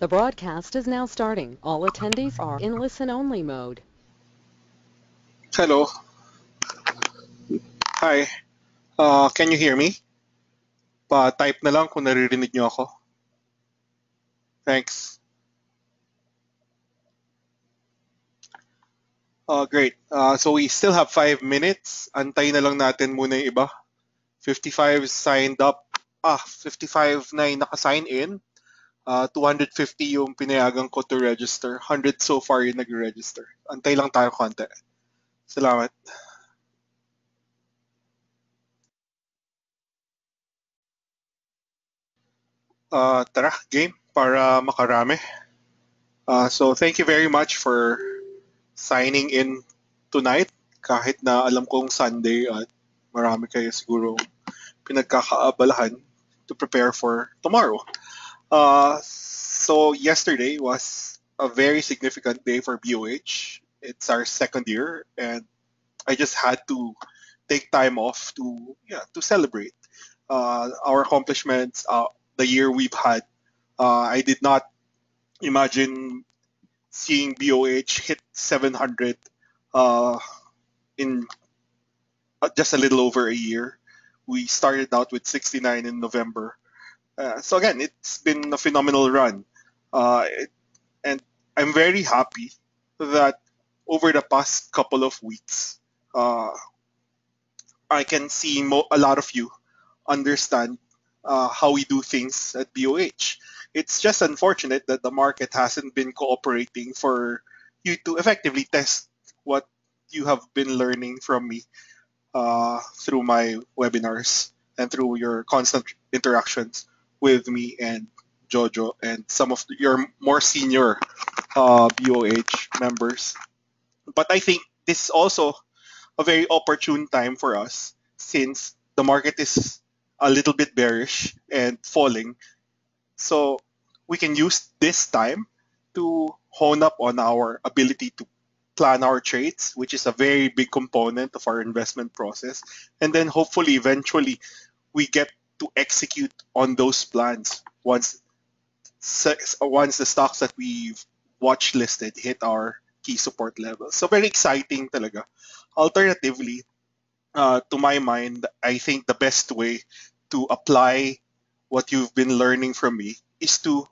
The broadcast is now starting. All attendees are in listen-only mode. Hello. Hi. Can you hear me? Pa-type na lang kung naririnig niyo ako. Thanks. Great. So we still have 5 minutes. Antay na lang natin muna yung iba. 55 signed up. 55 na yung naka-sign in. 250 yung pinayagan ko to register. 100 so far yung nag-register. Antay lang tayo konti. Salamat. Tara, game para makarami. So thank you very much for signing in tonight. Kahit na alam kong Sunday at marami kayo siguro pinagkakaabalahan to prepare for tomorrow. So yesterday was a very significant day for BOH. It's our second year, and I just had to take time off to celebrate our accomplishments, the year we've had. I did not imagine seeing BOH hit 700 uh, in just a little over a year. We started out with 69 in November. So again, it's been a phenomenal run. And I'm very happy that over the past couple of weeks, uh, I can see a lot of you understand how we do things at BOH. It's just unfortunate that the market hasn't been cooperating for you to effectively test what you have been learning from me through my webinars and through your constant interactions with me and Jojo and some of your more senior BOH members. But I think this is also a very opportune time for us since the market is a little bit bearish and falling. So we can use this time to hone up on our ability to plan our trades, which is a very big component of our investment process. And then hopefully, eventually, we get to execute on those plans once the stocks that we've watch listed hit our key support levels. So very exciting talaga. Alternatively, to my mind, I think the best way to apply what you've been learning from me is to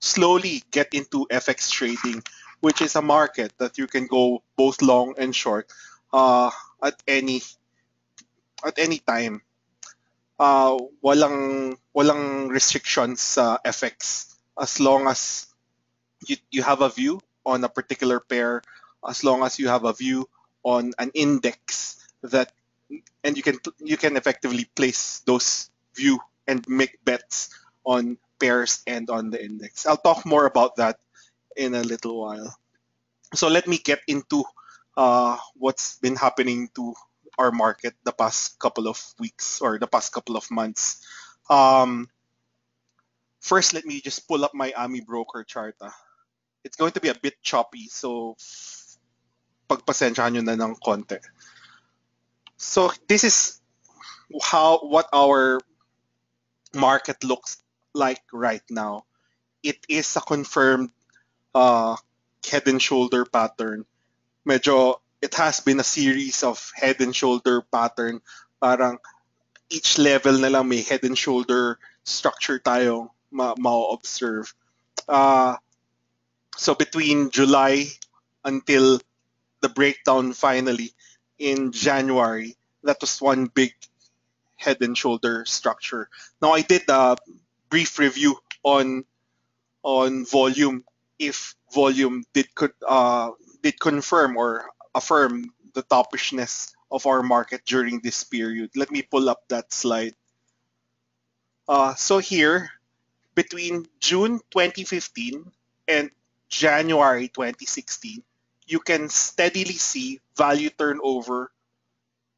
slowly get into FX trading, which is a market that you can go both long and short uh, at any at any time. Walang restrictions sa FX as long as you have a view on a particular pair, as long as you have a view on an index that and you can effectively place those view and make bets on pairs and on the index. I'll talk more about that in a little while. So let me get into what's been happening to our market the past couple of weeks or the past couple of months. Um, First, let me just pull up my AMI broker chart. It's going to be a bit choppy, so pagpasensyahan nyo na ng konti. So this is what our market looks like right now. It is a confirmed uh, head and shoulder pattern. Medyo, it has been a series of head and shoulder pattern. Parang each level na lang may head and shoulder structure tayong ma-observe. Uh, so between July until the breakdown finally in January, that was one big head and shoulder structure. Now I did a brief review on volume if volume did confirm or affirm the topishness of our market during this period. Let me pull up that slide. So here, between June 2015 and January 2016, you can steadily see value turnover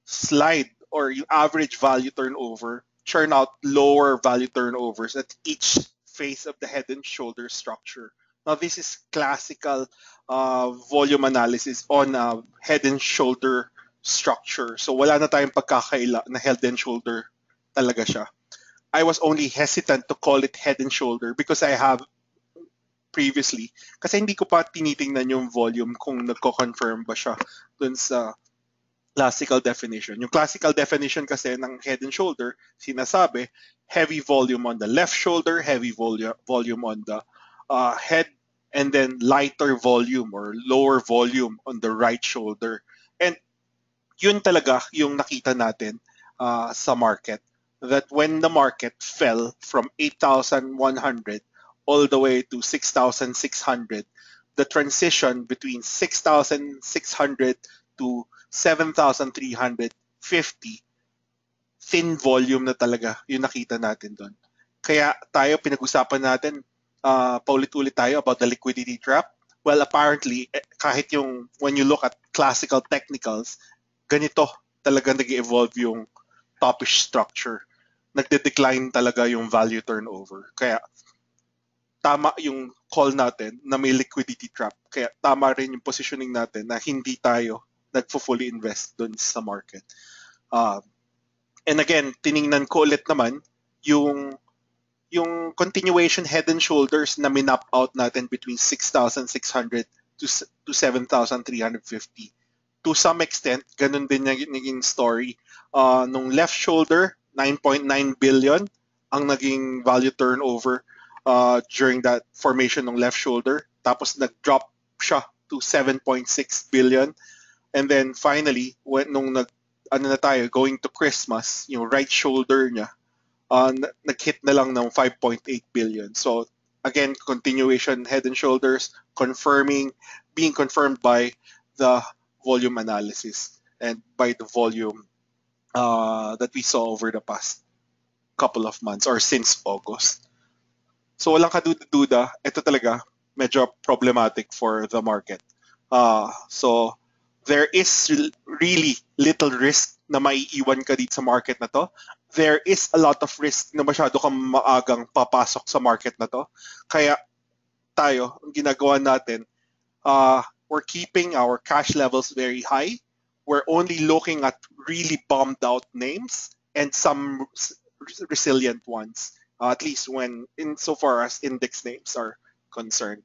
slide or you average value turnover churn out lower value turnovers at each face of the head and shoulder structure. Now, this is classical volume analysis on head and shoulder structure. So, wala na tayong pagkakaila na head and shoulder talaga siya. I was only hesitant to call it head and shoulder because I have previously kasi hindi ko pa tinitingnan yung volume kung nagko-confirm ba siya dun sa classical definition. Yung classical definition kasi ng head and shoulder, sinasabi, heavy volume on the left shoulder, heavy volume on the head, and then lighter volume or lower volume on the right shoulder. And yun talaga yung nakita natin sa market. That when the market fell from 8,100 all the way to 6,600, the transition between 6,600 to 7,350, thin volume na talaga yung nakita natin doon. Kaya tayo, pinag-usapan natin, paulit-ulit tayo about the liquidity trap. Well, apparently, kahit yung, when you look at classical technicals, ganito talaga nag-evolve yung topish structure. Nagde-decline talaga yung value turnover. Kaya tama yung call natin na may liquidity trap. Kaya tama rin yung positioning natin na hindi tayo nagfo-fully invest dun sa market. And again, tiningnan ko ulit naman yung continuation head and shoulders na minap out natin between 6,600 to 7,350. To some extent, ganun din naging story. Nung left shoulder, 9.9 billion ang naging value turnover during that formation ng left shoulder. Tapos nag-drop siya to 7.6 billion. And then finally, nung going to Christmas, yung right shoulder niya, nag-hit na lang ng 5.8 billion. So again, continuation head and shoulders, being confirmed by the volume analysis and by the volume that we saw over the past couple of months or since August. So walang kaduda-duda, ito talaga medyo problematic for the market. So there is really little risk na maiiwan ka dito sa market na to. There is a lot of risk na masyado kang maagang papasok sa market na to. Kaya tayo, ang ginagawa natin, we're keeping our cash levels very high. We're only looking at really bombed out names and some resilient ones, at least when insofar as index names are concerned.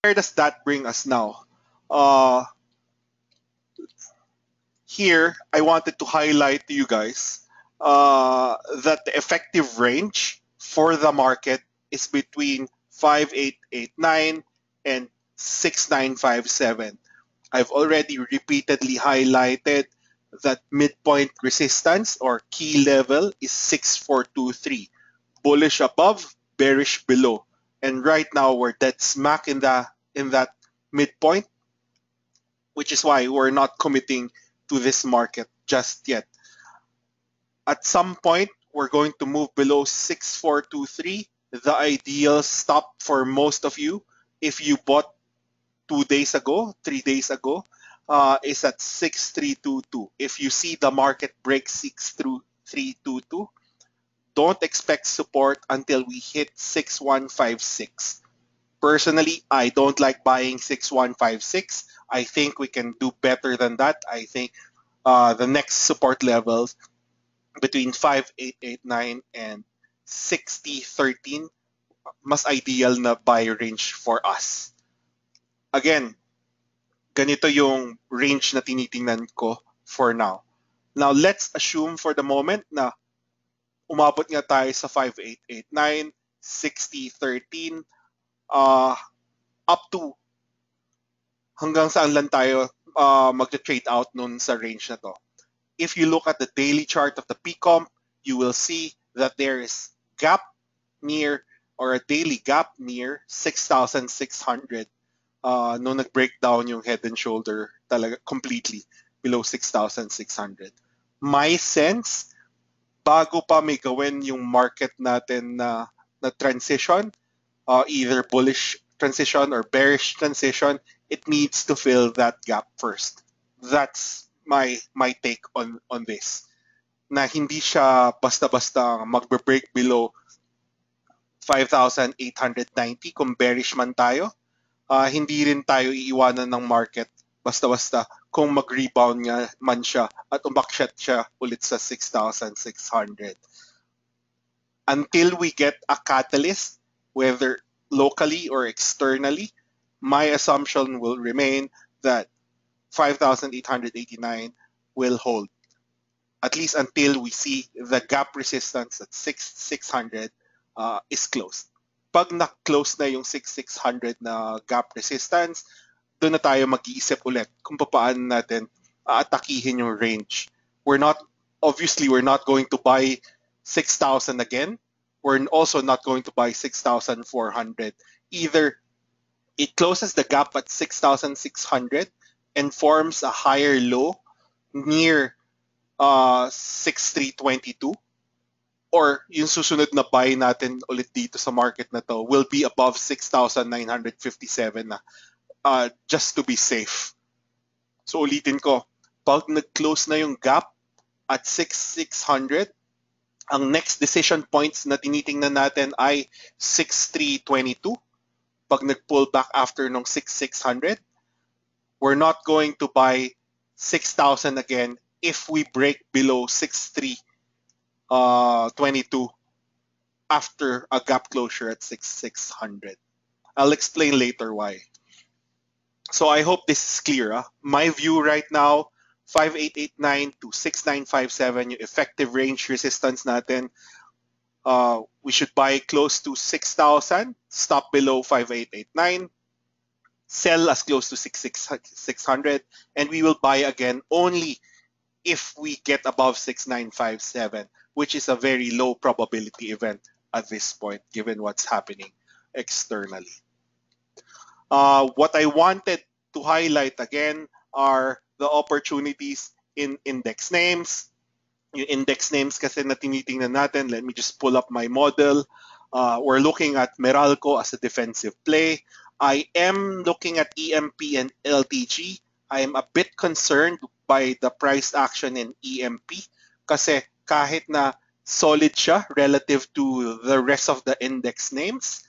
Where does that bring us now? Here, I wanted to highlight to you guys that the effective range for the market is between 5889 and 6957. I've already repeatedly highlighted that midpoint resistance or key level is 6423. Bullish above, bearish below. And right now we're dead smack in that midpoint, which is why we're not committing to this market just yet. At some point, we're going to move below 6423. The ideal stop for most of you, if you bought 2 days ago, 3 days ago, is at 6322. If you see the market break 6322, don't expect support until we hit 6156. Personally, I don't like buying 6156. I think we can do better than that. I think the next support levels between 5889 and 6013 mas ideal na buy range for us. Again, ganito yung range na tinitingnan ko for now. Now, let's assume for the moment na umabot nga tayo sa 5889, 6013, up to hanggang saan lang tayo mag-trade out nun sa range na to. If you look at the daily chart of the PComp, you will see that there is gap near or a daily gap near 6,600 nung nag-breakdown yung head and shoulder talaga completely below 6,600. My sense, bago pa may gawin yung market natin na transition, either bullish transition or bearish transition, it needs to fill that gap first. That's my take on this. Na hindi siya basta-basta magbe-break below 5,890 kung bearish man tayo. Hindi rin tayo iiwanan ng market Basta-basta kung mag-rebound nga man siya at umakyat siya ulit sa 6,600. Until we get a catalyst, whether locally or externally, my assumption will remain that 5,889 will hold, at least until we see the gap resistance at 6,600 is closed. Pag na-close na yung 6,600 na gap resistance, doon na tayo mag-iisip ulit kung paano natin aatakihin yung range. Obviously, we're not going to buy 6,000 again. We're also not going to buy 6,400. Either it closes the gap at 6,600 and forms a higher low near 6,322, or yung susunod na buy natin ulit dito sa market na to will be above 6,957 na, just to be safe. So ulitin ko, pag nag-close na yung gap at 6,600, ang next decision points na tinitingnan natin ay 6,322. Pag nag-pull back after nung 6,600, we're not going to buy 6,000 again if we break below 6,322 after a gap closure at 6,600. I'll explain later why. So I hope this is clear. My view right now, 5,889 to 6,957, yung effective range resistance natin. We should buy close to 6,000, stop below 5,889, sell as close to 6,600, and we will buy again only if we get above 6,957, which is a very low probability event at this point, given what's happening externally. What I wanted to highlight again are the opportunities in index names. Yung index names kasi na tinitingnan natin, let me just pull up my model. We're looking at Meralco as a defensive play. I am looking at EMP and LTG. I am a bit concerned by the price action in EMP kasi kahit na solid siya relative to the rest of the index names,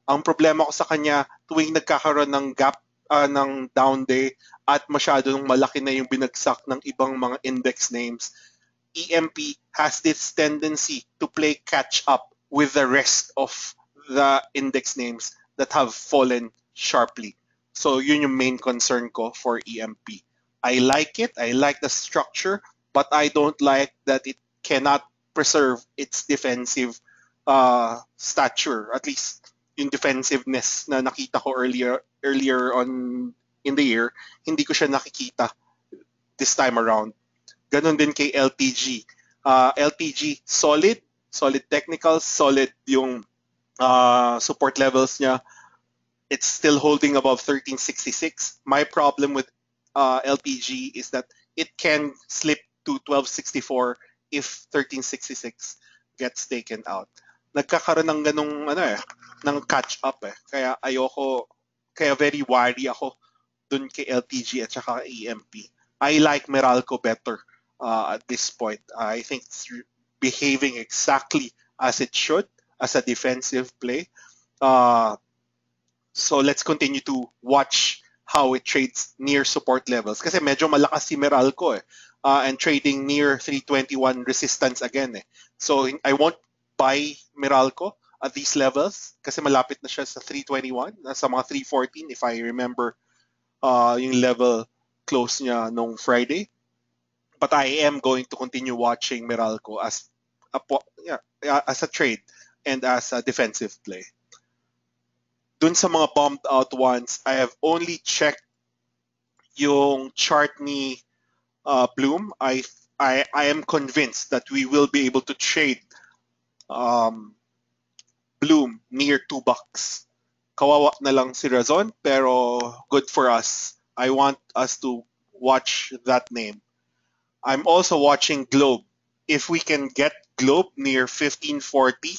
ang problema ko sa kanya tuwing nagkakaroon ng gap ng down day at masyadong malaki na yung binagsak ng ibang mga index names, EMP has this tendency to play catch up with the rest of the index names that have fallen sharply. So yun yung main concern ko for EMP. I like it, I like the structure, but I don't like that it cannot preserve its defensive stature, at least yung defensiveness na nakita ko earlier on in the year, hindi ko siya nakikita this time around. Ganon din kay LTG. LTG, solid technical, solid yung support levels niya. It's still holding above 1366. My problem with LTG is that it can slip to 1264 if 1366 gets taken out. Nagkakaroon ng ganung ng catch up kaya very wary ako dun kay LTG at saka EMP. I like Meralco better at this point. I think it's behaving exactly as it should as a defensive play. So let's continue to watch how it trades near support levels. Kasi medyo malakas si Meralco and trading near 321 resistance again. So I won't buy Meralco at these levels kasi malapit na siya sa 321, sa mga 314 if I remember yung level close niya nung Friday. But I am going to continue watching Meralco as a trade and as a defensive play. Dun sa mga bombed out ones, I have only checked yung chart ni Bloom. I am convinced that we will be able to trade Bloom near $2. Kawawa na lang si Razon, pero good for us. I want us to watch that name. I'm also watching Globe. If we can get Globe near 1540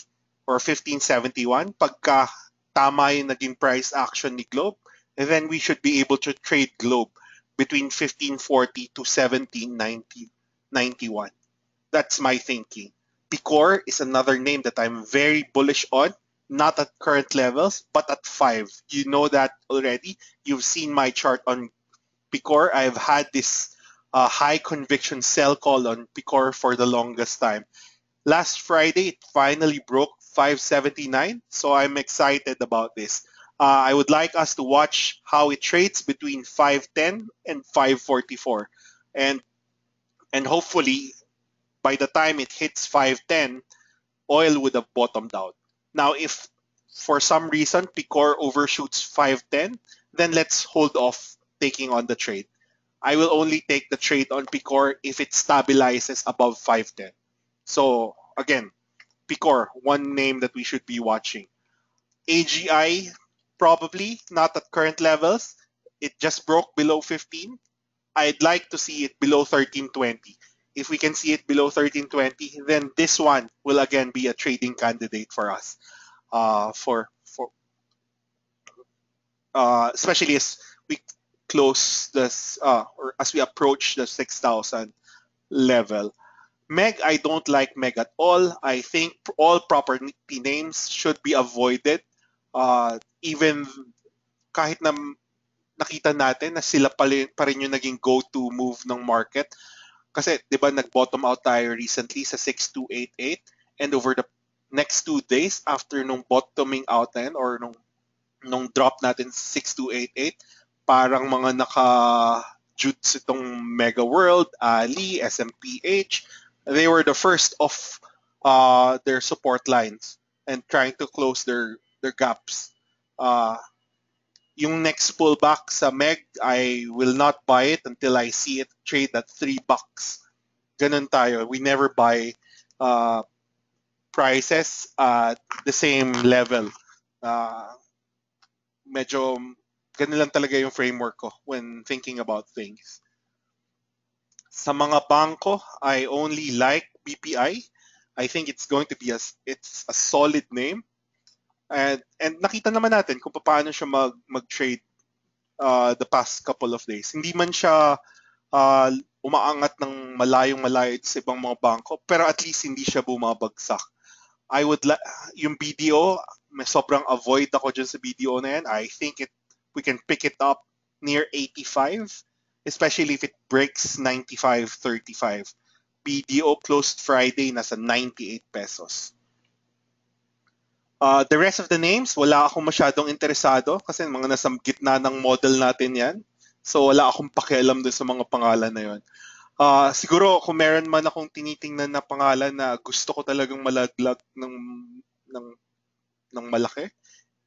or 1571, pagka tama yung naging price action ni Globe, then we should be able to trade Globe between 1540 to 1791. That's my thinking. Picor is another name that I'm very bullish on, not at current levels, but at 5. You know that already. You've seen my chart on Picor. I've had this high conviction sell call on Picor for the longest time. Last Friday, it finally broke 579, so I'm excited about this. I would like us to watch how it trades between 510 and 544. And and hopefully by the time it hits 510, oil would have bottomed out. Now, if for some reason Picor overshoots 510, then let's hold off taking on the trade. I will only take the trade on Picor if it stabilizes above 510. So again, Picor, one name that we should be watching. AGI, probably not at current levels. It just broke below 15. I'd like to see it below 1320. If we can see it below 1320, then this one will again be a trading candidate for us. For especially as we close this or as we approach the 6,000 level. Meg, I don't like Meg at all. I think all property names should be avoided. Even kahit na nakita natin na sila pa rin yung naging go-to move ng market. Kasi, di ba, nag-bottom out tayo recently sa 6288 and over the next 2 days after nung bottoming out na yun or nung drop natin sa 6288, parang mga naka-jutes itong Mega World, Ali, SMPH. They were the first of their support lines and trying to close their gaps. Yung next pullback sa Meg, I will not buy it until I see it trade at $3. Ganun tayo. We never buy prices at the same level. Medyo ganun lang talaga yung framework ko when thinking about things. Sa mga bangko, I only like BPI. I think it's going to be it's a solid name. And nakita naman natin kung paano siya mag-trade the past couple of days. Hindi man siya umaangat ng malayong-malayo sa ibang mga bangko, pero at least hindi siya bumabagsak. I would yung BDO, may sobrang avoid ako dyan sa BDO na yan. I think we can pick it up near 85, especially if it breaks 95.35. BDO closed Friday nasa 98 pesos. The rest of the names, wala akong masyadong interesado kasi mga nasa gitna ng model natin yan. So wala akong pakialam doon sa mga pangalan na yon. Siguro kung meron man akong tinitingnan na pangalan na gusto ko talagang malaglag ng malaki,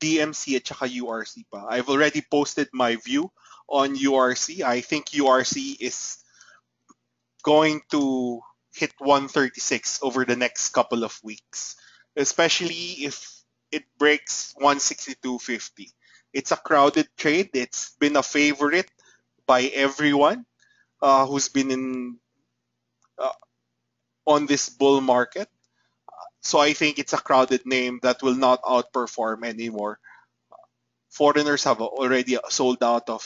DMC at saka URC pa. I've already posted my view on URC. I think URC is going to hit 136 over the next couple of weeks, especially if it breaks 162.50. It's a crowded trade. It's been a favorite by everyone who's been on this bull market. So I think it's a crowded name that will not outperform anymore. Foreigners have already sold out of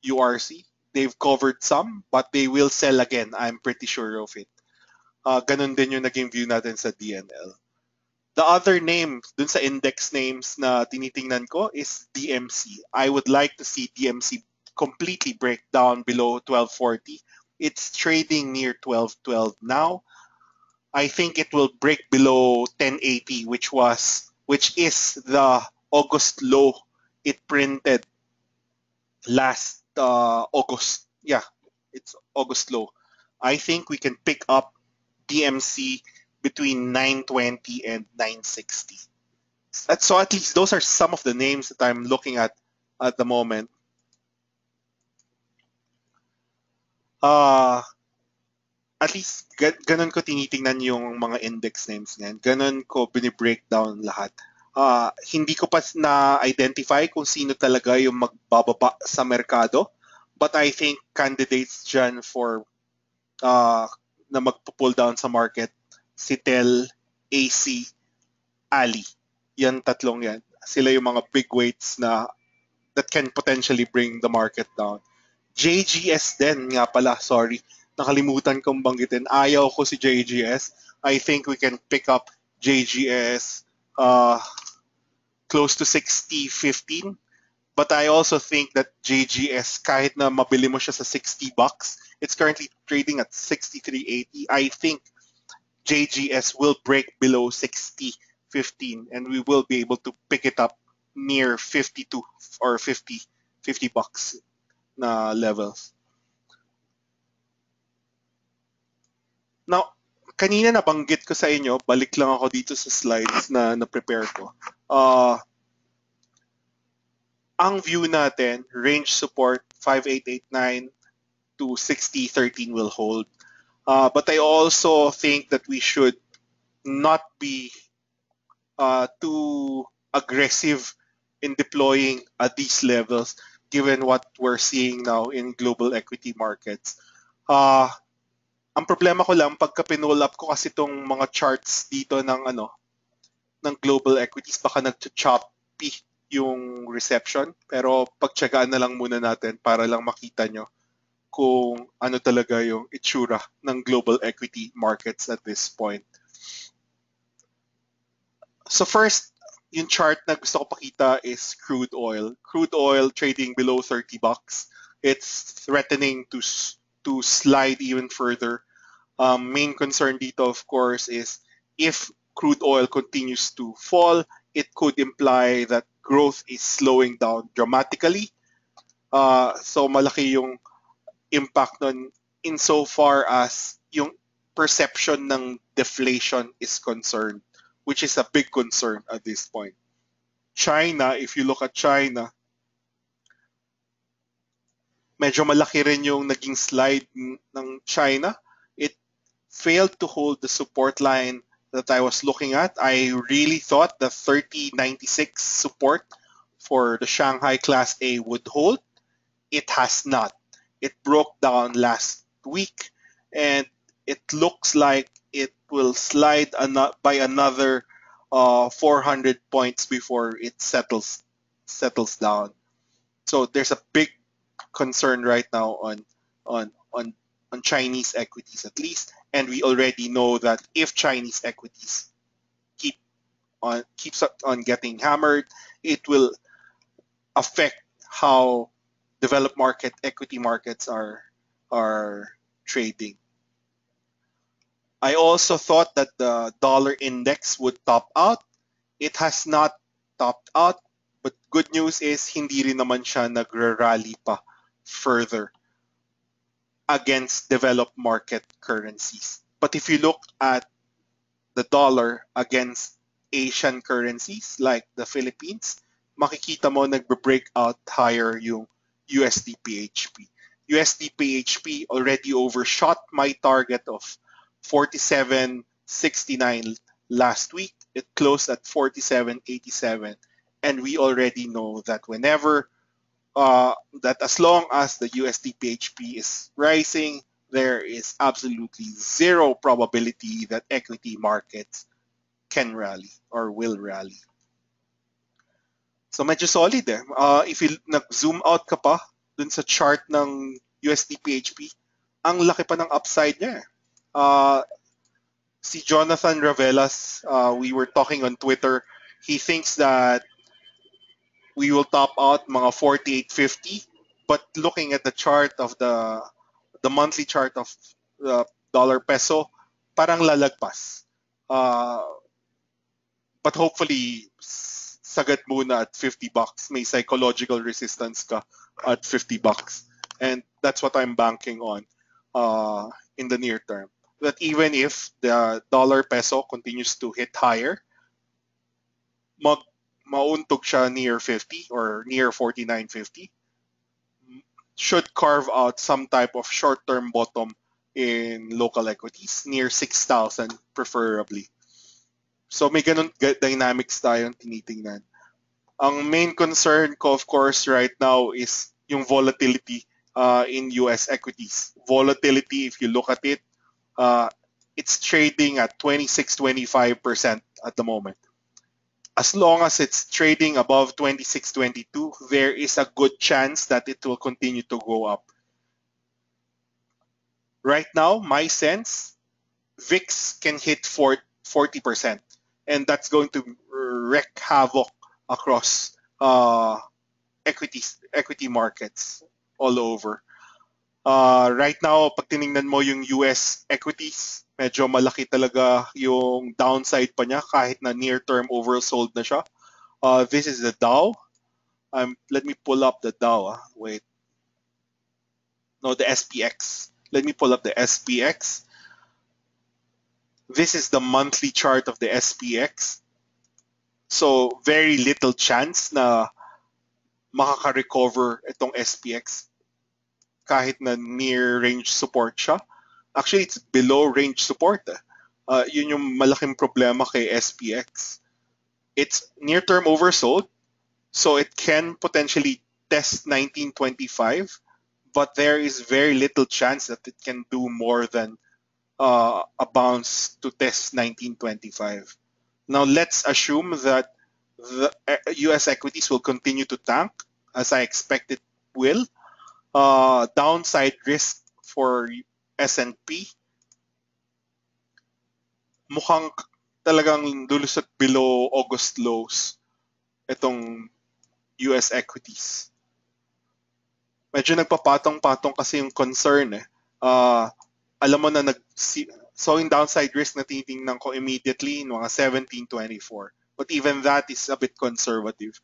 URC. They've covered some, but they will sell again. I'm pretty sure of it. Ganun din yung naging view natin sa DNL. The other name dun sa index names na tinitingnan ko is DMC. I would like to see DMC completely break down below 1240. It's trading near 1212 now. I think it will break below 1080, which is the August low it printed last August. Yeah, it's August low. I think we can pick up DMC between 920 and 960. So at least those are some of the names that I'm looking at the moment. At least ganun ko tinitingnan yung mga index names ngayon. Ganun ko bini-breakdown lahat. Hindi ko pa na-identify kung sino talaga yung magbababa sa merkado. But I think candidates dyan for na magpo-pull down sa market, Citel, AC, Ali. Yan tatlong yan. Sila yung mga big weights that can potentially bring the market down. JGS din nga pala, sorry. Nakalimutan kong banggitin. Ayaw ko si JGS. I think we can pick up JGS close to 60.15. But I also think that JGS, kahit na mabili mo siya sa $60, it's currently trading at 63.80. I think JGS will break below 60.15 and we will be able to pick it up near 52 or 50 bucks na levels. Now, kanina nabanggit ko sa inyo, balik lang ako dito sa slides na na-prepare ko. Ang view natin, range support 5889 to 6013 will hold. But I also think that we should not be too aggressive in deploying at these levels given what we're seeing now in global equity markets. Ang problema ko lang pagka pinull up ko kasi itong mga charts dito ng global equities, baka nag-choppy yung reception, pero pagtiyagaan na lang muna natin para lang makita nyo kung ano talaga yung itsura ng global equity markets at this point. So first, yung chart na gusto ko pakita is crude oil. Crude oil trading below 30 bucks. It's threatening to slide even further. Main concern dito, of course, is if crude oil continues to fall, it could imply that growth is slowing down dramatically. So malaki yung impact nun insofar as yung perception ng deflation is concerned, which is a big concern at this point. China, if you look at China, medyo malaki rin yung naging slide ng China. It failed to hold the support line that I was looking at. I really thought the 30.96 support for the Shanghai Class A would hold. It has not. It broke down last week, and it looks like it will slide by another 400 points before it settles down. So there's a big concern right now on Chinese equities at least, and we already know that if Chinese equities keeps on getting hammered, it will affect how developed market equity markets are trading. I also thought that the dollar index would top out. It has not topped out, but good news is hindi rin naman siya nagra-rally pa further against developed market currencies. But if you look at the dollar against Asian currencies like the Philippines, makikita mo nagbe-break out higher yung USD PHP. USD PHP already overshot my target of 47.69 last week. It closed at 47.87, and we already know that whenever that as long as the USD PHP is rising, there is absolutely zero probability that equity markets can rally or will rally. So medyo solid eh. If you nag-zoom out ka pa dun sa chart ng USD PHP, ang laki pa ng upside niya. Si Jonathan Ravelas, we were talking on Twitter, he thinks that we will top out mga 48.50, but looking at the chart of the monthly chart of the dollar peso, parang lalagpas. But hopefully sagad muna at 50 bucks. May psychological resistance ka at 50 bucks. And that's what I'm banking on in the near term. That even if the dollar peso continues to hit higher, mauntog siya near 50 or near 49.50, should carve out some type of short-term bottom in local equities, near 6,000 preferably. So may ganun dynamics tayong tinitingnan. Ang main concern ko, of course, right now is yung volatility in US equities. Volatility, if you look at it, it's trading at 26-25% at the moment. As long as it's trading above 26-22, there is a good chance that it will continue to go up. Right now, my sense, VIX can hit 40%, and that's going to wreak havoc across equity markets all over. Right now, pag tiningnan mo yung US equities, medyo malaki talaga yung downside pa niya kahit na near-term oversold na siya. This is the Dow. Let me pull up the Dow. Wait. No, the SPX. Let me pull up the SPX. This is the monthly chart of the SPX. So, very little chance na makaka-recover itong SPX kahit na near range support siya. Actually, it's below range support. Yun yung malaking problema kay SPX. It's near-term oversold, so it can potentially test 1925, but there is very little chance that it can do more than a bounce to test 1925. Now, let's assume that the US equities will continue to tank, as I expect it will. Downside risk for S&P, mukhang talagang lulusot below August lows itong US equities. Medyo nagpapatong-patong kasi yung concern eh. Alam mo na so yung downside risk na tinitingnan ko immediately mga 1724. But even that is a bit conservative.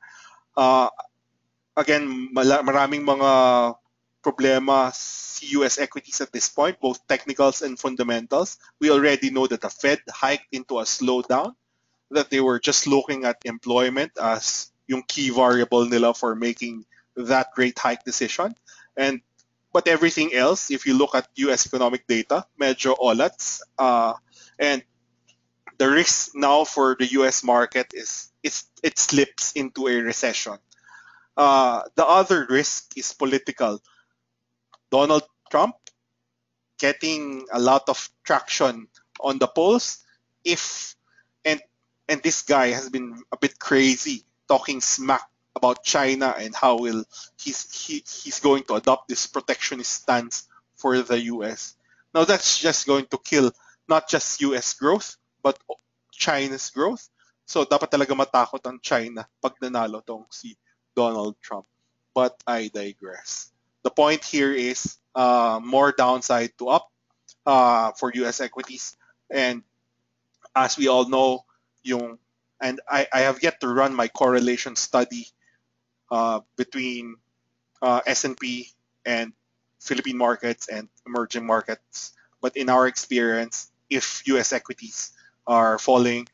Again, maraming mga problema si US equities at this point, both technicals and fundamentals. We already know that the Fed hiked into a slowdown, that they were just looking at employment as yung key variable nila for making that rate hike decision. But everything else, if you look at US economic data, medyo olats. And the risk now for the US market is it slips into a recession. The other risk is political. Donald Trump getting a lot of traction on the polls. And this guy has been a bit crazy, talking smack about China and how he's going to adopt this protectionist stance for the US. Now that's just going to kill not just US growth but China's growth. So dapat talaga matakot ang China pag nanalo tong si Donald Trump. But I digress. The point here is more downside to up for US equities. And as we all know, I have yet to run my correlation study between S&P and Philippine markets and emerging markets. But in our experience, if US equities are falling,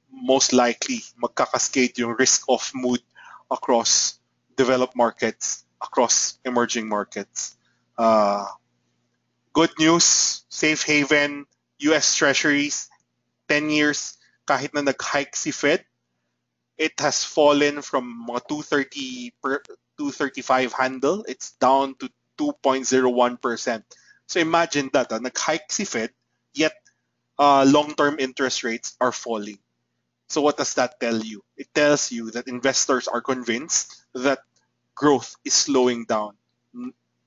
most likely magkakascade yung risk-off mood across developed markets, across emerging markets. Good news, safe haven, US Treasuries, 10 years, kahit na nag-hike si Fed, it has fallen from mga 235 handle, it's down to 2.01%. So imagine that, nag-hike si Fed, yet long-term interest rates are falling. So what does that tell you? It tells you that investors are convinced that growth is slowing down.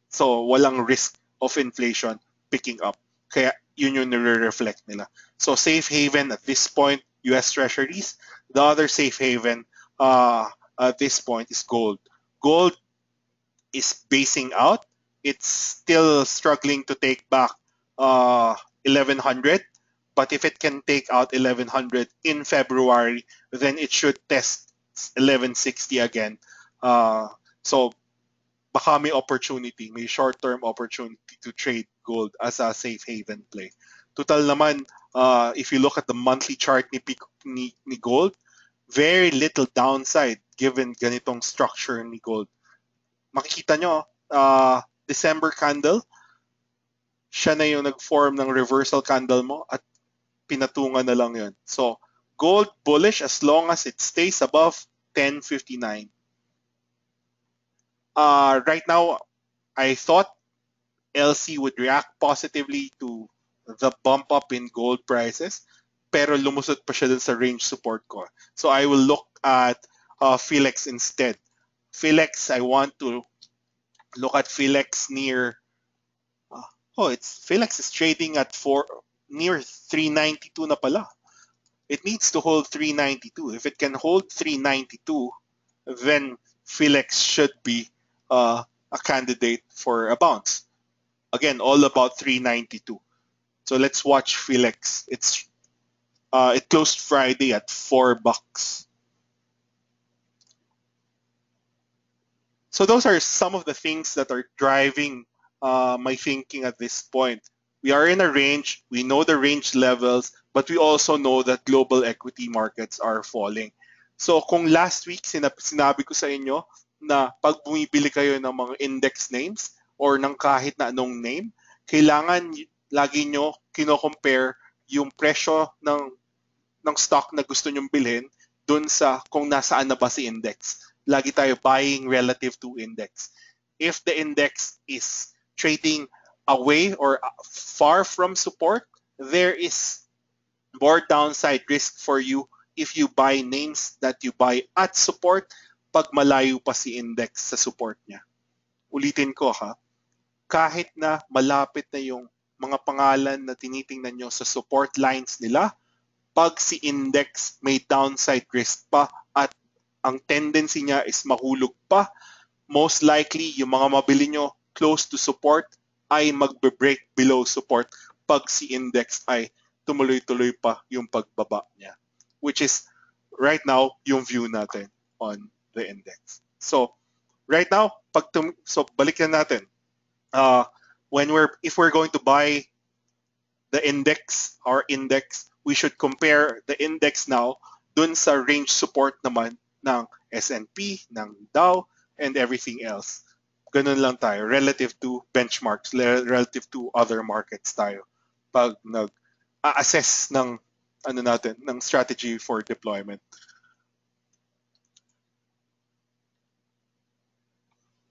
So walang risk of inflation picking up. Kaya yun yung nire-reflect nila. So safe haven at this point, US Treasuries. The other safe haven at this point is gold. Gold is basing out. It's still struggling to take back 1100. But if it can take out 1100 in February, then it should test 1160 again. So baka may opportunity, may short-term opportunity to trade gold as a safe haven play. Total naman, if you look at the monthly chart ni gold, very little downside given ganitong structure ni gold. Makikita nyo, December candle, siya na yung nag-form ng reversal candle mo at pinatungan na lang yun. So, gold bullish as long as it stays above 1059. Right now, I thought LC would react positively to the bump up in gold prices, pero lumusot pa siya dun sa range support ko. So I will look at Philex instead. Philex, I want to look at Philex near, Philex is trading at near 392 na pala. It needs to hold 392. If it can hold 392, then Felix should be a candidate for a bounce. Again, all about 392. So let's watch Felix. It closed Friday at $4. So those are some of the things that are driving my thinking at this point. We are in a range. We know the range levels, but we also know that global equity markets are falling. So kung last week sinabi ko sa inyo na pag bumibili kayo ng mga index names or ng kahit na anong name, kailangan lagi nyo kino-compare yung presyo ng stock na gusto nyong bilhin dun sa kung nasaan na ba si index. Lagi tayo buying relative to index. If the index is trading away or far from support, there is more downside risk for you if you buy names that you buy at support pag malayo pa si index sa support niya. Ulitin ko ha, kahit na malapit na yung mga pangalan na tinitingnan nyo sa support lines nila, pag si index may downside risk pa at ang tendency niya is mahulog pa, most likely yung mga mabili nyo close to support ay magbe-break below support pag si index ay tumuloy-tuloy pa yung pagbaba niya. Which is right now yung view natin on the index. So right now, so balikan natin. If we're going to buy the index, our index, we should compare the index now dun sa range support naman ng S&P, ng Dow, and everything else. Ganun lang tayo, relative to benchmarks, relative to other markets tayo. Pag nag-assess ng ng strategy for deployment.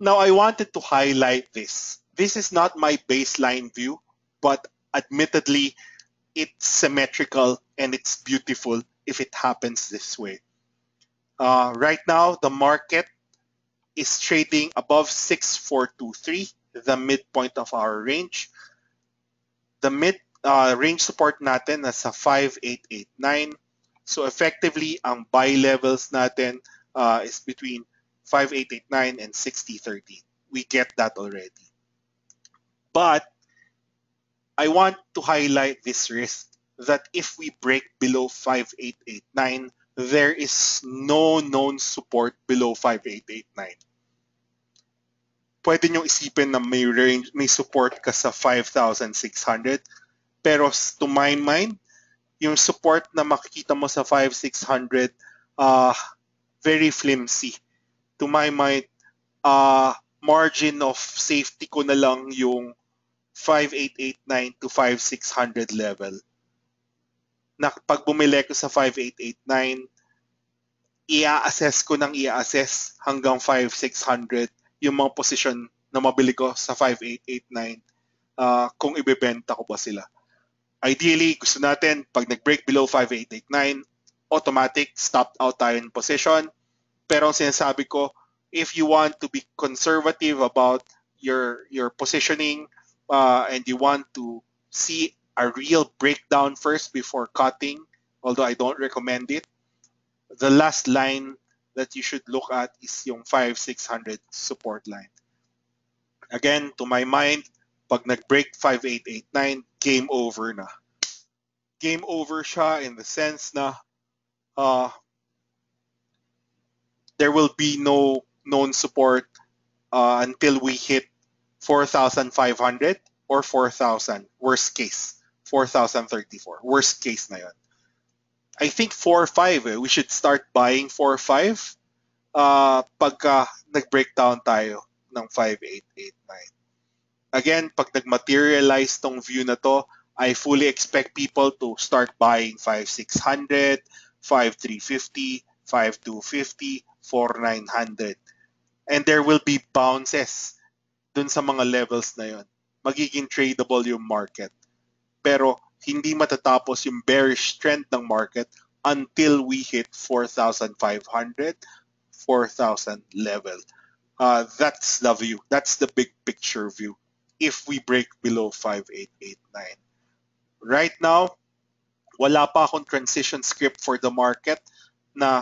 Now, I wanted to highlight this. This is not my baseline view, but admittedly, it's symmetrical and it's beautiful if it happens this way. Right now, the market is trading above 6423, the midpoint of our range. The range support natin nasa 5889. So effectively, ang buy levels natin is between 5889 and 6030. We get that already. But I want to highlight this risk that if we break below 5889, there is no known support below 5889. Pwede nyo isipin na may range, may support ka sa 5,600. Pero to my mind, yung support na makikita mo sa 5,600, very flimsy. To my mind, margin of safety ko na lang yung 5889 to 5600 level. Na pag bumili ko sa 5889, i-assess ko ng i-assess hanggang 5600 yung mga position na mabili ko sa 5889 kung ibebenta ko ba sila. Ideally, gusto natin pag nag-break below 5889, automatic stopped out tayo in position. Pero ang sinasabi ko, if you want to be conservative about your positioning and you want to see a real breakdown first before cutting, although I don't recommend it, the last line that you should look at is yung 5,600 support line. Again, to my mind, pag nag-break 5889, game over na. Game over siya in the sense na there will be no known support until we hit 4,500 or 4,000. Worst case, 4,034. Worst case na yun. I think 4-5, we should start buying 4-5 pagka nag-breakdown tayo ng 5889. Again, pag nag-materialize tong view na to, I fully expect people to start buying 5,600, 5,350, 5,250, 4,900. And there will be bounces dun sa mga levels na yon. Magiging tradable yung market. Pero hindi matatapos yung bearish trend ng market until we hit 4,500, 4,000 level. That's the view. That's the big picture view if we break below 5889. Right now, wala pa akong transition script for the market na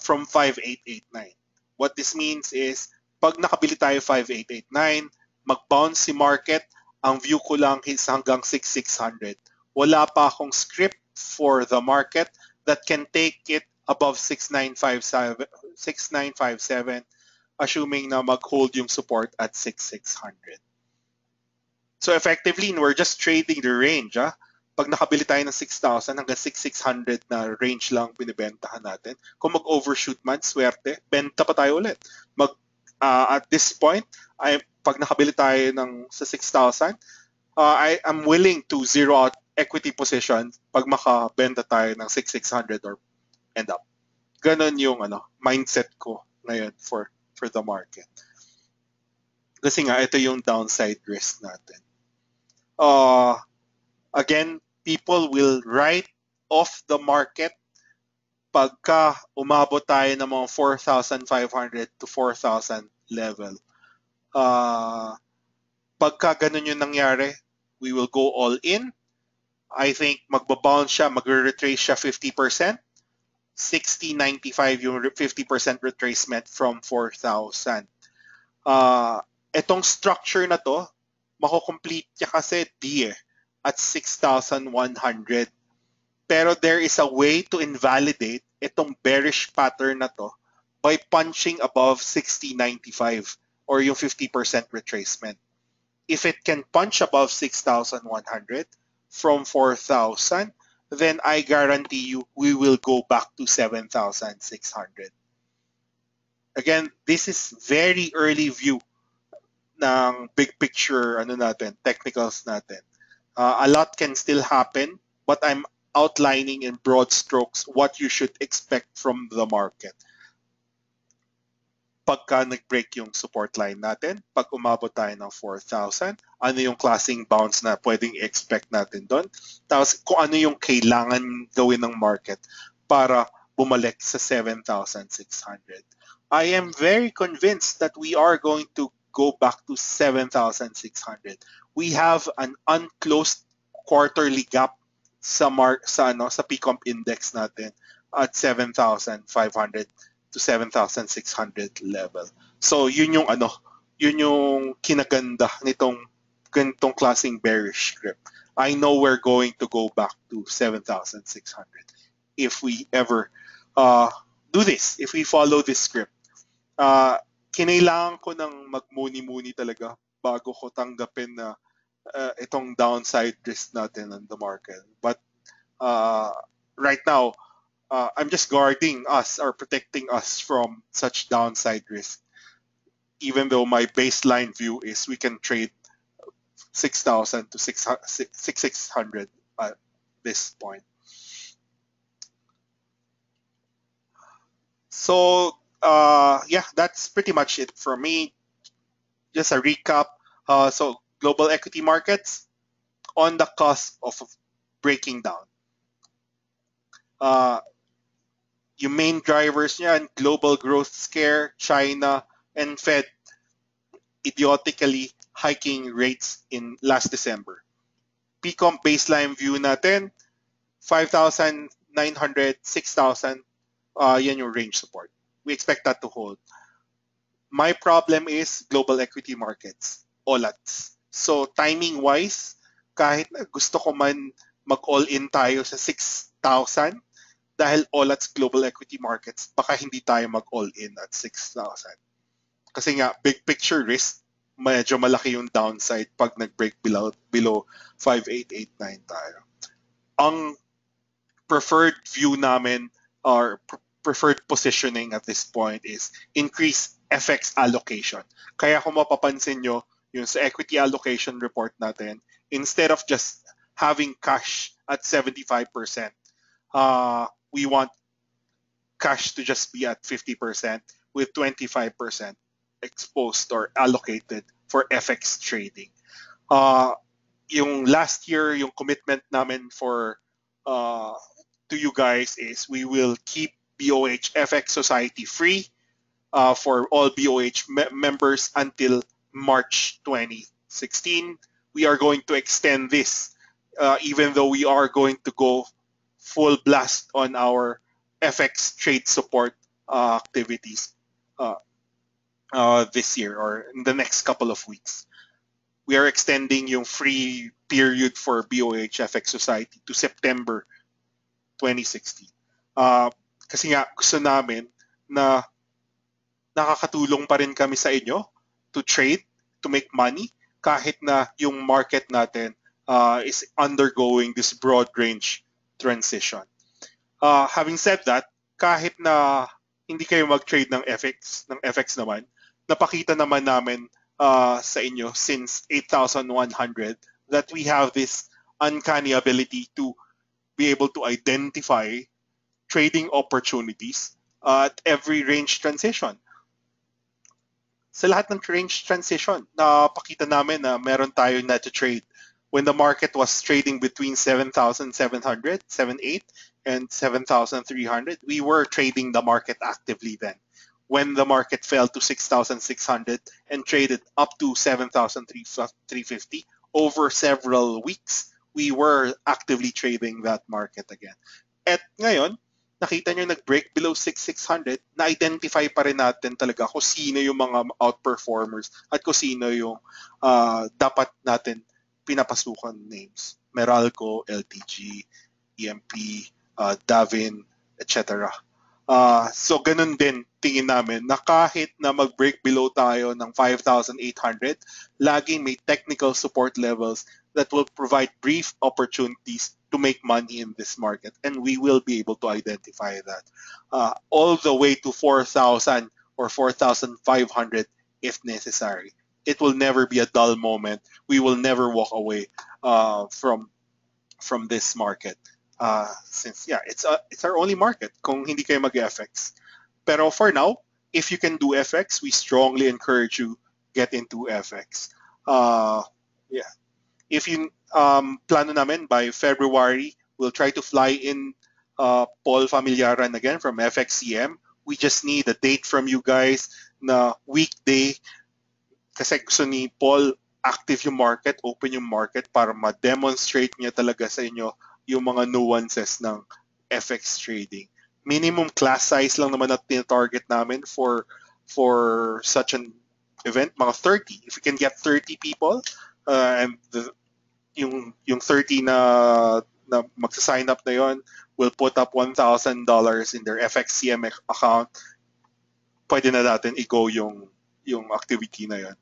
from 5889. What this means is, pag nakabili tayo 5889, mag-bounce si market, ang view ko lang is hanggang 6600. Wala pa akong script for the market that can take it above 6957, assuming na mag-hold yung support at 6600. So effectively, we're just trading the range. Pag nakabili tayo ng 6,000 hanggang 6,600 na range lang binibentahan natin. Kung mag-overshoot man, swerte, benta pa tayo ulit. At this point, pag nakabili tayo sa 6,000, I am willing to zero out equity position pag makabenta tayo ng 6,600 or end up. Ganon yung mindset ko ngayon for the market. Kasi nga, ito yung downside risk natin. Again, people will write off the market pagka umabot tayo ng mga 4,500 to 4,000 level. Pagka ganun yung nangyari, we will go all in. I think magbabounce siya, magre-retrace siya 50%. 60-95 yung 50% retracement from 4,000. Etong structure na to, mako-complete niya kasi at 6,100. Pero there is a way to invalidate itong bearish pattern na to by punching above 60.95 or yung 50% retracement. If it can punch above 6,100 from 4,000, then I guarantee you we will go back to 7,600. Again, this is very early view ng big picture technicals natin. A lot can still happen, but I'm outlining in broad strokes what you should expect from the market. Pagka nag-break yung support line natin, pag umabot tayo ng 4,000, ano yung klaseng bounce na pwedeng expect natin doon? Tapos kung ano yung kailangan gawin ng market para bumalik sa 7,600. I am very convinced that we are going to go back to 7,600. We have an unclosed quarterly gap sa PComp index natin at 7,500 to 7,600 level. So yun yung kinaganda nitong ganitong klaseng bearish script. I know we're going to go back to 7,600 if we ever do this, if we follow this script. Kinailangan ko ng magmuni-muni talaga bago ko tanggapin na itong downside risk natin on the market. But right now, I'm just guarding us or protecting us from such downside risk. Even though my baseline view is we can trade 6,000 to 6,600 at this point. So yeah, that's pretty much it for me. Just a recap. So global equity markets on the cusp of breaking down. Yung main drivers niyan, global growth scare, China, and Fed idiotically hiking rates in last December. PComp baseline view natin, 5,900, 6,000, yan yung range support. We expect that to hold. My problem is global equity markets, OLATs. So timing-wise, kahit gusto ko man mag-all-in tayo sa 6,000, dahil OLATs global equity markets, baka hindi tayo mag-all-in at 6,000. Kasi nga, big picture risk, medyo malaki yung downside pag nag-break below 5,889 tayo. Ang preferred view namin or preferred positioning at this point is increase FX allocation. Kaya kung mapapansin nyo, yung sa equity allocation report natin, instead of just having cash at 75%, we want cash to just be at 50% with 25% exposed or allocated for FX trading. Yung last year, yung commitment namin to you guys is we will keep BOH FX Society free for all BOH members until March 2016. We are going to extend this even though we are going to go full blast on our FX trade support activities this year or in the next couple of weeks. We are extending yung free period for BOH FX Society to September 2016. Kasi nga gusto namin na nakakatulong pa rin kami sa inyo to trade, to make money, kahit na yung market natin is undergoing this broad range transition. Having said that, kahit na hindi kayo mag-trade ng FX naman, napakita naman namin sa inyo since 8,100 that we have this uncanny ability to be able to identify trading opportunities at every range transition. Sa lahat ng range transition, napakita namin na meron tayo na to trade. When the market was trading between 7,700, 7,800, and 7,300, we were trading the market actively then. When the market fell to 6,600 and traded up to 7,350 over several weeks, we were actively trading that market again. At ngayon, nakita nyo nag-break below 6,600, na-identify pa rin natin talaga kung sino yung mga outperformers at kung sino yung dapat natin pinapasukan names. Meralco, LTG, EMP, Davin, etc. So ganun din tingin namin na kahit na mag-break below tayo ng 5,800, laging may technical support levels that will provide brief opportunities to make money in this market, and we will be able to identify that all the way to 4,000 or 4,500 if necessary. It will never be a dull moment. We will never walk away from this market. Since it's our only market kung hindi kayo mag-FX. Pero for now, if you can do FX, we strongly encourage you get into FX. If you plano namin by February, we'll try to fly in Paul Familiaran again from FXCM. We just need a date from you guys na weekday kasi gusto ni Paul active yung market, open yung market para ma-demonstrate niya talaga sa inyo yung mga nuances ng FX trading. Minimum class size lang naman at target namin for such an event, mga 30. If we can get 30 people and yung 30 na magsa-sign up na yon will put up $1,000 in their FXCM account, pwede na natin i-go yung activity na yon.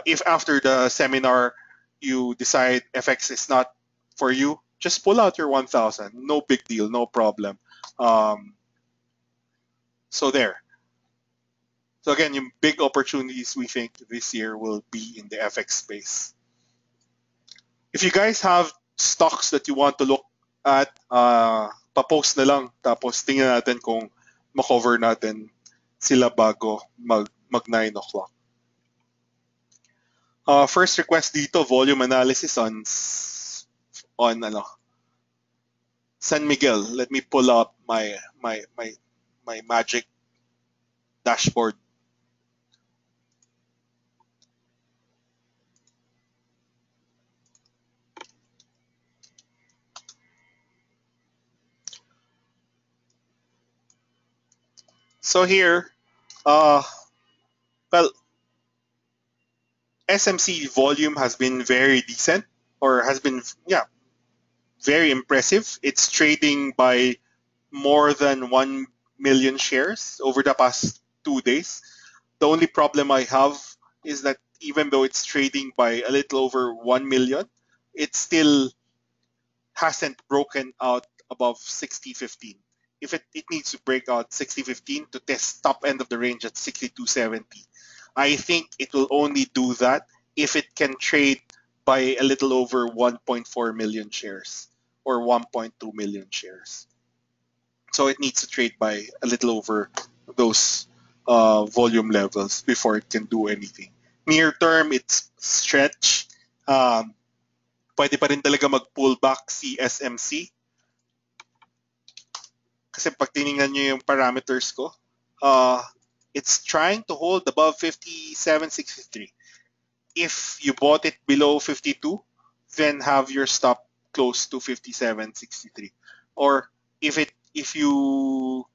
If after the seminar you decide FX is not for you, just pull out your 1,000. No big deal, no problem. So there. So again, yung big opportunities we think this year will be in the FX space. If you guys have stocks that you want to look at, pa-post na lang. Tapos tingnan natin kung ma-cover natin sila bago mag 9 o'clock. First request dito, volume analysis on San Miguel. Let me pull up my magic dashboard. So here, well, SMC volume has been very decent, or has been, very impressive. It's trading by more than 1 million shares over the past 2 days. The only problem I have is that even though it's trading by a little over 1 million, it still hasn't broken out above 60.15. If it needs to break out 60.15 to test top end of the range at 62.70. I think it will only do that if it can trade by a little over 1.4 million shares or 1.2 million shares. So it needs to trade by a little over those volume levels before it can do anything. Near term, it's stretch. Pwede pa rin talaga mag-pullback si SMC. Kasi pag tinignan nyo yung parameters ko, it's trying to hold above 57.63. If you bought it below 52, then have your stop close to 57.63. Or if if you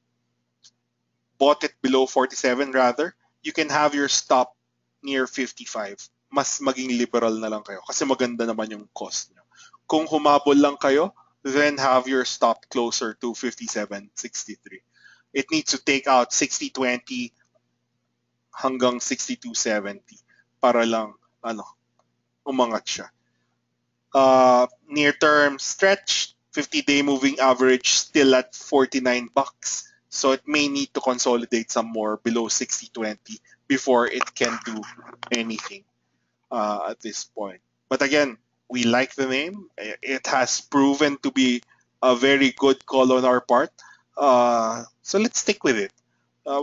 bought it below 47 rather, you can have your stop near 55. Mas maging liberal na lang kayo kasi maganda naman yung cost nyo. Kung humabol lang kayo, then have your stop closer to 57.63. It needs to take out 60.20 hanggang 62.70 para lang umangat siya. Near term stretch, 50-day moving average still at 49 bucks. So it may need to consolidate some more below 60.20 before it can do anything at this point. But again, we like the name. It has proven to be a very good call on our part. So let's stick with it.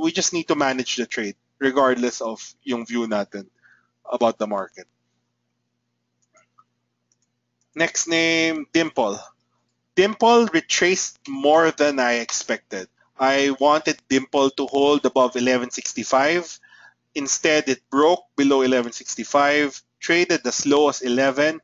We just need to manage the trade regardless of yung view natin about the market. Next name, Dimple. Dimple retraced more than I expected. I wanted Dimple to hold above 1165. Instead, it broke below 1165, traded as low as 11.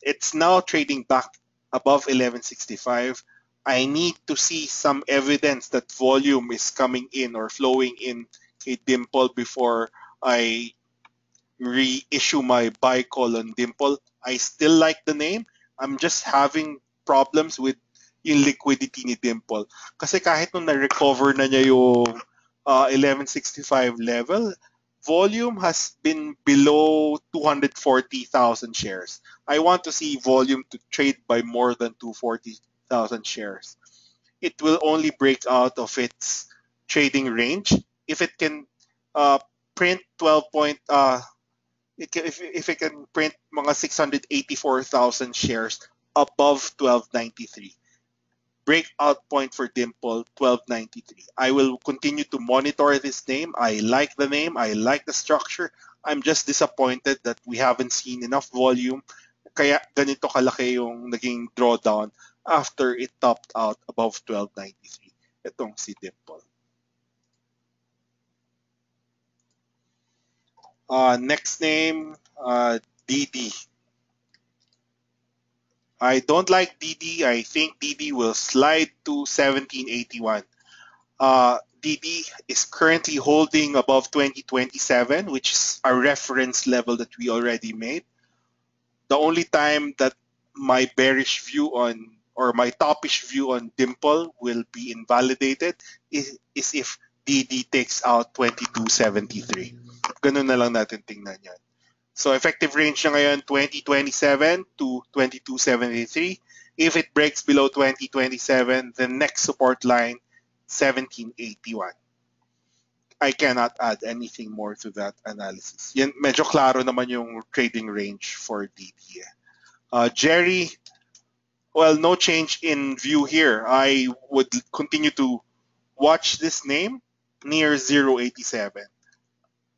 It's now trading back above 1165. I need to see some evidence that volume is coming in or flowing in a Dimple before I reissue my buy call on Dimple. I still like the name. I'm just having problems with yung liquidity ni Dimple. Kasi kahit nung na-recover na niya yung 1165 level, volume has been below 240,000 shares. I want to see volume to trade by more than 240,000 shares. It will only break out of its trading range if it can print 12 point if it can print mga 684,000 shares above 1293. Breakout point for Dimple, 1293. I will continue to monitor this name. I like the name. I like the structure. I'm just disappointed that we haven't seen enough volume. Kaya ganito kalaki yung naging drawdown after it topped out above 1293. Itong si Dimple. Next name, DD. I don't like DD. I think DD will slide to 1781. DD is currently holding above 2027, which is a reference level that we already made. The only time that my bearish view on or my topish view on Dimple will be invalidated is if DD takes out 2273. Ganun na lang natin tingnan yan. So effective range niya ngayon 2027 to 2273. If it breaks below 2027, the next support line 1781. I cannot add anything more to that analysis. Yan, medyo klaro naman yung trading range for DD. Jerry, well, no change in view here. I would continue to watch this name near 087.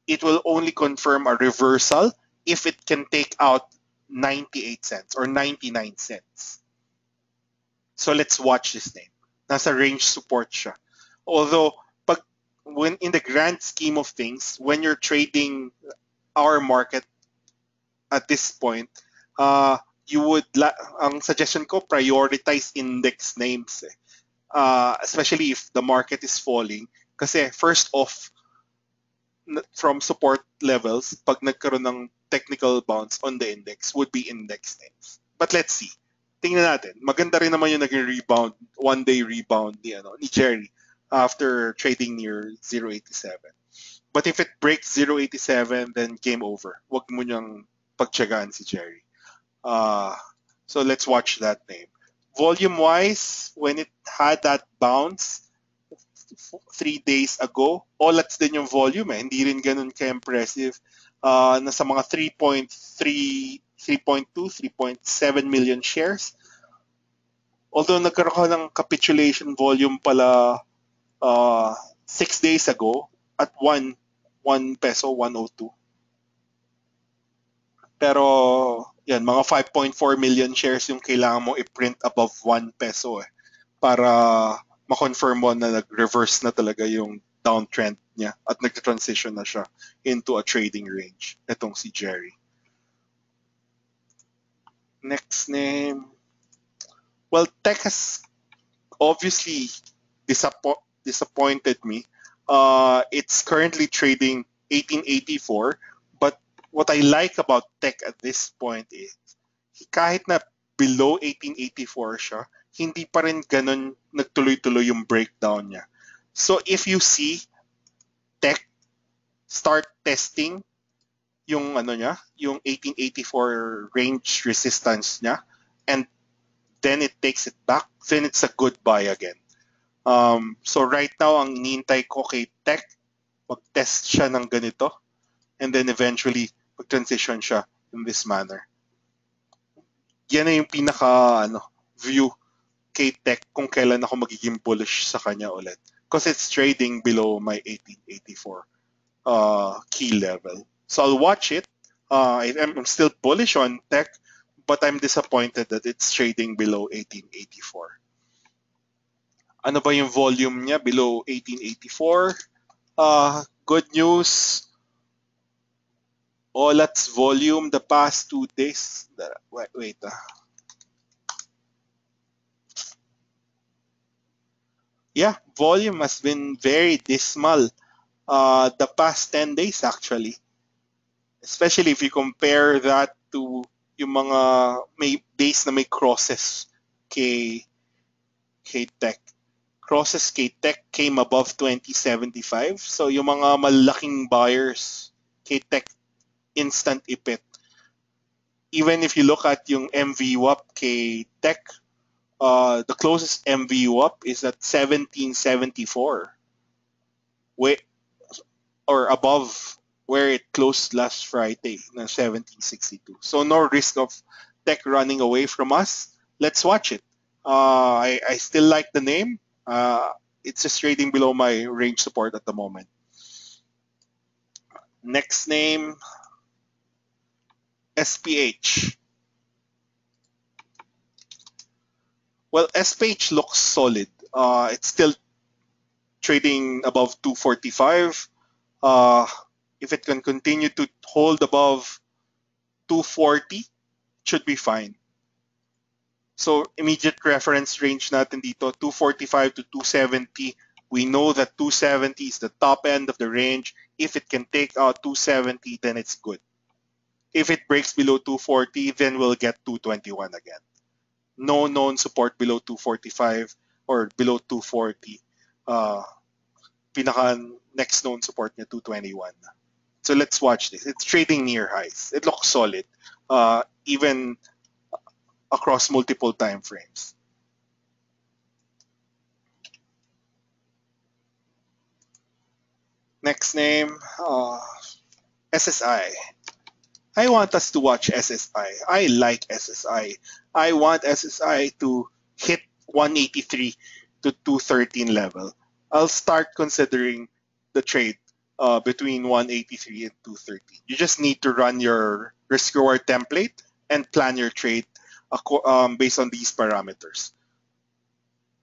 It will only confirm a reversal if it can take out 98 cents or 99 cents. So let's watch this name. Nasa range support siya. Although, when in the grand scheme of things, when you're trading our market at this point, you would, ang suggestion ko, prioritize index names. Especially if the market is falling. Kasi first off, from support levels, pag nagkaroon ng technical bounce on the index, would be index names. But let's see. Tingnan natin. Maganda rin naman yung naging rebound, one-day rebound ni Jerry after trading near 087. But if it breaks 087, then game over. Huwag mo niyang pagtiyagaan si Jerry. So let's watch that name. Volume-wise, when it had that bounce 3 days ago, olats din yung volume. Hindi rin ganun ka-impressive. Nasa mga 3.3, 3.2, 3.7 million shares. Although nagkaroon ng capitulation volume pala 6 days ago at 1 peso 102. Pero yan, mga 5.4 million shares yung kailangan mo i-print above 1 peso para ma-confirm mo na nag-reverse na talaga yung downtrend niya at nag-transition na siya into a trading range. Itong si Jerry. Next name. Well, tech has obviously disappointed me. It's currently trading 1884, but what I like about tech at this point is kahit na below 1884 siya, hindi pa rin ganun nagtuloy-tuloy yung breakdown niya. So if you see tech start testing yung ano niya, yung 1884 range resistance niya, and then it takes it back, then it's a good buy again. So right now, ang inintay ko kay tech, mag-test siya ng ganito, and then eventually mag-transition siya in this manner. Yan na yung pinaka view kay tech kung kailan ako magiging bullish sa kanya ulit. Because it's trading below my 1884 key level. So I'll watch it. I'm still bullish on tech, but I'm disappointed that it's trading below 1884. Ano ba yung volume niya below 1884? Good news. Olat's volume the past 2 days. Wait. Yeah, volume has been very dismal the past 10 days actually. Especially if you compare that to yung mga may days na may crosses kay tech. Crosses kay tech came above 2075. So yung mga malaking buyers kay tech instant ipit. Even if you look at yung MVWAP kay tech, the closest MVWAP is at 1774. Or above where it closed last Friday na 1762. So no risk of tech running away from us. Let's watch it. I still like the name. It's just trading below my range support at the moment. Next name, SPH. Well, SPH looks solid. It's still trading above 245. If it can continue to hold above 240, it should be fine. So immediate reference range natin dito, 245 to 270. We know that 270 is the top end of the range. If it can take out 270, then it's good. If it breaks below 240, then we'll get 221 again. No known support below 245 or below 240. Pinaka next known support niya 221. So let's watch this. It's trading near highs. It looks solid, even across multiple time frames. Next name, SSI. I want us to watch SSI. I like SSI. I want SSI to hit 183 to 213 level. I'll start considering the trade between 183 and 213. You just need to run your risk-reward template and plan your trade based on these parameters.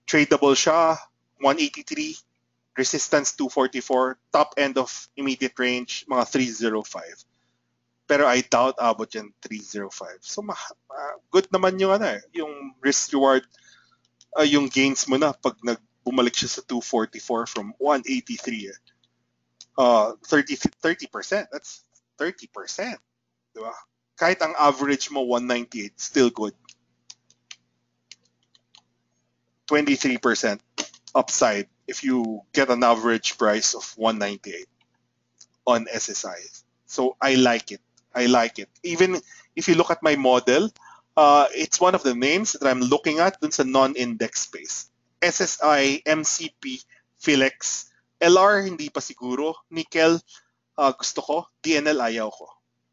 Tradable siya, 183, resistance 244, top end of immediate range, mga 305. Pero I doubt abot yan 305. So good naman yung yung risk reward, yung gains mo na pag bumalik siya sa 244 from 183. 30%. That's 30%. Diba? Kahit ang average mo 198, still good. 23% upside if you get an average price of 198 on SSI. So I like it. Even if you look at my model, it's one of the names that I'm looking at dun sa non-index space. SSI, MCP, Philex, LR hindi pa siguro, Nickel gusto ko, DNL ayaw ko.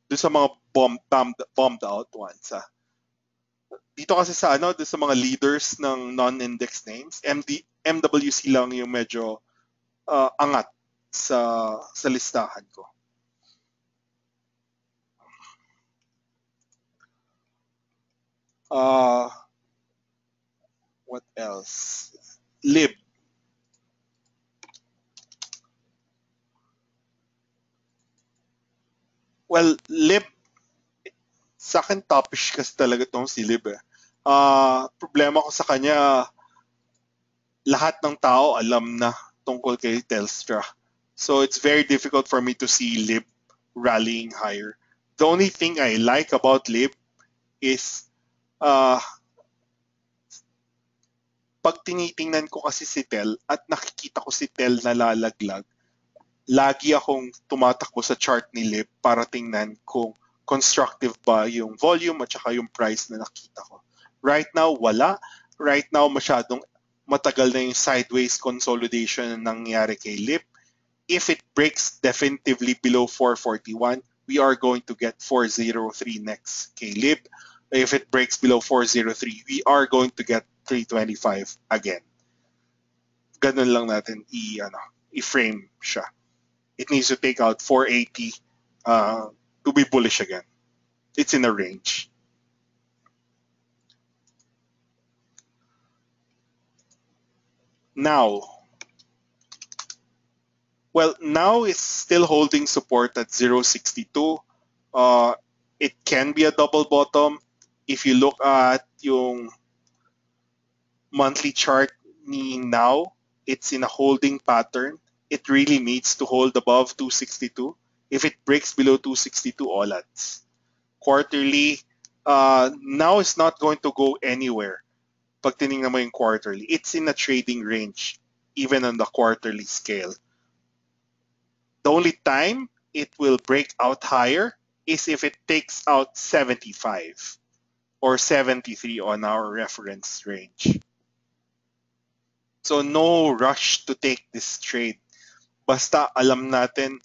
Dun sa mga bombed out ones. Dito kasi sa dun sa mga leaders ng non-index names, MWC lang yung medyo angat sa listahan ko. What else? Lib. Well, Lib, sa akin topish kasi talaga tong si Lib. Problema ko sa kanya, lahat ng tao alam na tungkol kay Telstra. So it's very difficult for me to see LIB rallying higher. The only thing I like about LIB is pag tinitingnan ko kasi si Tel at nakikita ko si Tel na lalaglag, lagi akong tumatakbo sa chart ni LIB para tingnan kung constructive ba yung volume at saka yung price na nakita ko. Right now, wala. Right now, masyadong matagal na yung sideways consolidation na nangyari kay LIB. If it breaks definitively below 441, we are going to get 403 next kay LIB. If it breaks below 403, we are going to get 325 again. Ganun lang natin i-frame siya. It needs to take out 480 to be bullish again. It's in a range. Now is still holding support at 0.62. It can be a double bottom. If you look at yung monthly chart ni Now, it's in a holding pattern. It really needs to hold above 262. If it breaks below 262, all odds. Quarterly, Now is not going to go anywhere. Pag tinignan mo yung quarterly, it's in a trading range, even on the quarterly scale. The only time it will break out higher is if it takes out 75 or 73 on our reference range. So no rush to take this trade. Basta alam natin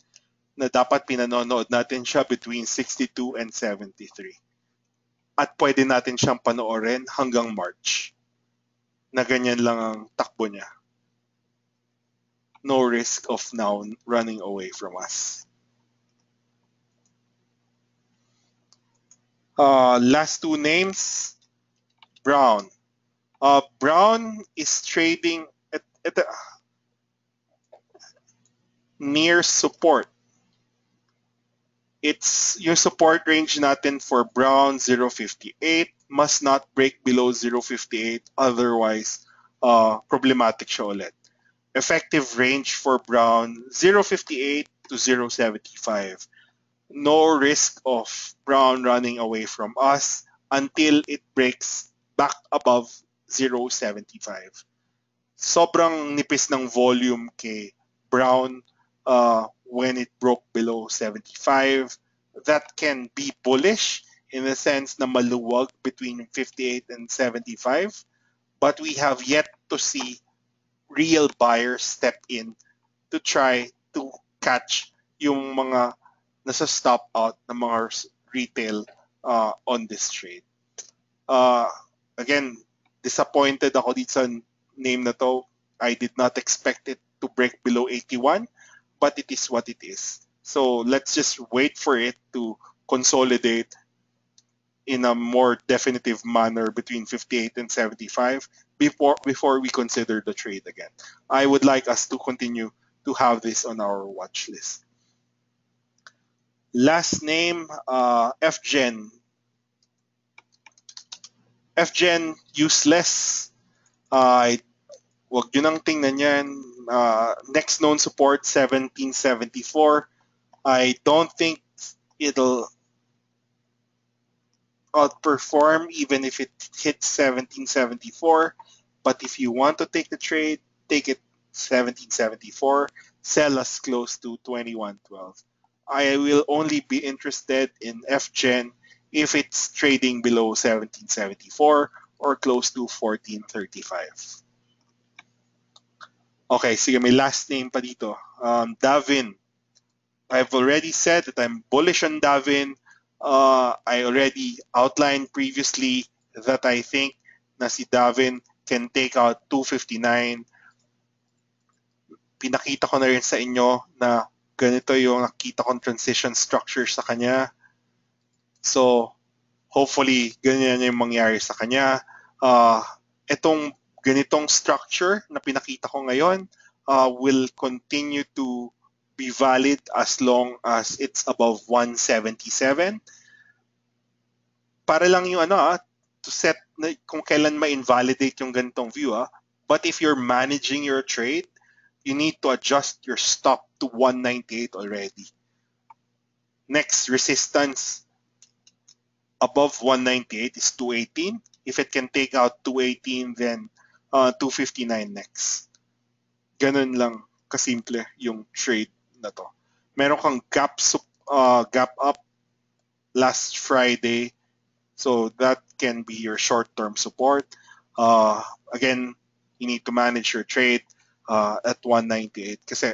na dapat pinanonood natin siya between 62 and 73. At pwede natin siyang panoorin hanggang March. Na ganyan lang ang takbo niya. No risk of Now running away from us. Last two names, Brown. Brown is trading at near support. It's yung support range natin for Brown 0.58 must not break below 0.58, otherwise problematic siya ulit. Effective range for Brown 0.58 to 0.75. No risk of Brown running away from us until it breaks back above 0.75. Sobrang nipis ng volume kay Brown when it broke below 75. That can be bullish in the sense na maluwag between 58 and 75. But we have yet to see real buyers step in to try to catch yung mga nasa stop out ng mga retail on this trade. Again, disappointed ako dito sa name na to. I did not expect it to break below 81, but it is what it is. So let's just wait for it to consolidate in a more definitive manner between 58 and 75 before we consider the trade again. I would like us to continue to have this on our watch list. Last name, FGen. FGen, useless. Wag nyo nang tingnan yan. Next known support, 1774. I don't think it'll outperform even if it hits 1774. But if you want to take the trade, take it 1774. Sell us close to 2112. I will only be interested in FGen if it's trading below 1774 or close to 1435. Okay, sige, may last name pa dito. Davin. I've already said that I'm bullish on Davin. I already outlined previously that I think na si Davin can take out 259. Pinakita ko na rin sa inyo na ganito yung nakita kong transition structure sa kanya. So, hopefully, ganyan yung mangyari sa kanya. Itong ganitong structure na pinakita ko ngayon will continue to be valid as long as it's above 177. Para lang yung to set na kung kailan ma-invalidate yung ganitong view. But if you're managing your trade, you need to adjust your stop to 198 already. Next resistance above 198 is 218. If it can take out 218, then 259 next. Ganun lang kasimple yung trade na to. Meron kang gap up last Friday, so that can be your short-term support. Again, you need to manage your trade at 198 kasi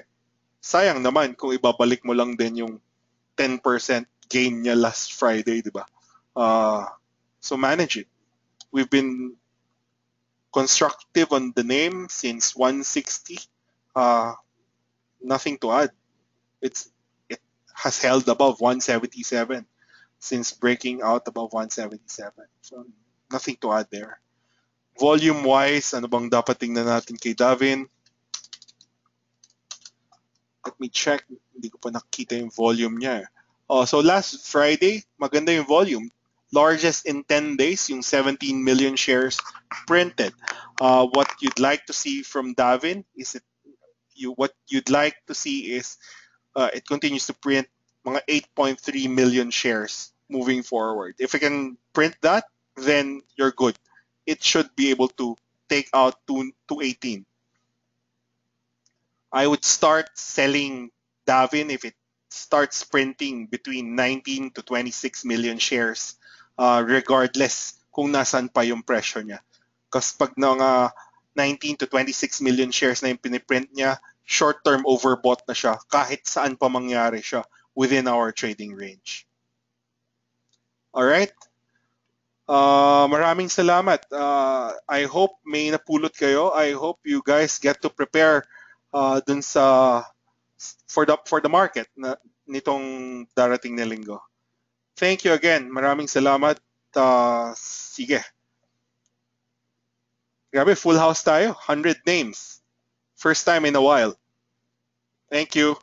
sayang naman kung ibabalik mo lang din yung 10% gain niya last Friday, di ba? So manage it. We've been constructive on the name since 160. Nothing to add. It has held above 177 since breaking out above 177. So nothing to add there. Volume-wise, ano bang dapat tingnan natin kay Davin? Let me check. Hindi ko pa nakita yung volume niya. So last Friday, maganda yung volume. Largest in 10 days, yung 17 million shares printed. What you'd like to see from Davin is what you'd like to see is it continues to print mga 8.3 million shares moving forward. If it can print that, then you're good. It should be able to take out 218. I would start selling Davin if it starts printing between 19 to 26 million shares, regardless kung nasan pa yung presyo niya. Kasi pag 19 to 26 million shares na yung piniprint niya, short-term overbought na siya kahit saan pa mangyari siya within our trading range. Alright? Maraming salamat. I hope may napulot kayo. I hope you guys get to prepare dun sa for the market na nitong darating na linggo. Thank you again. Maraming salamat. Sige. Grabe, full house tayo. 100 names. First time in a while. Thank you.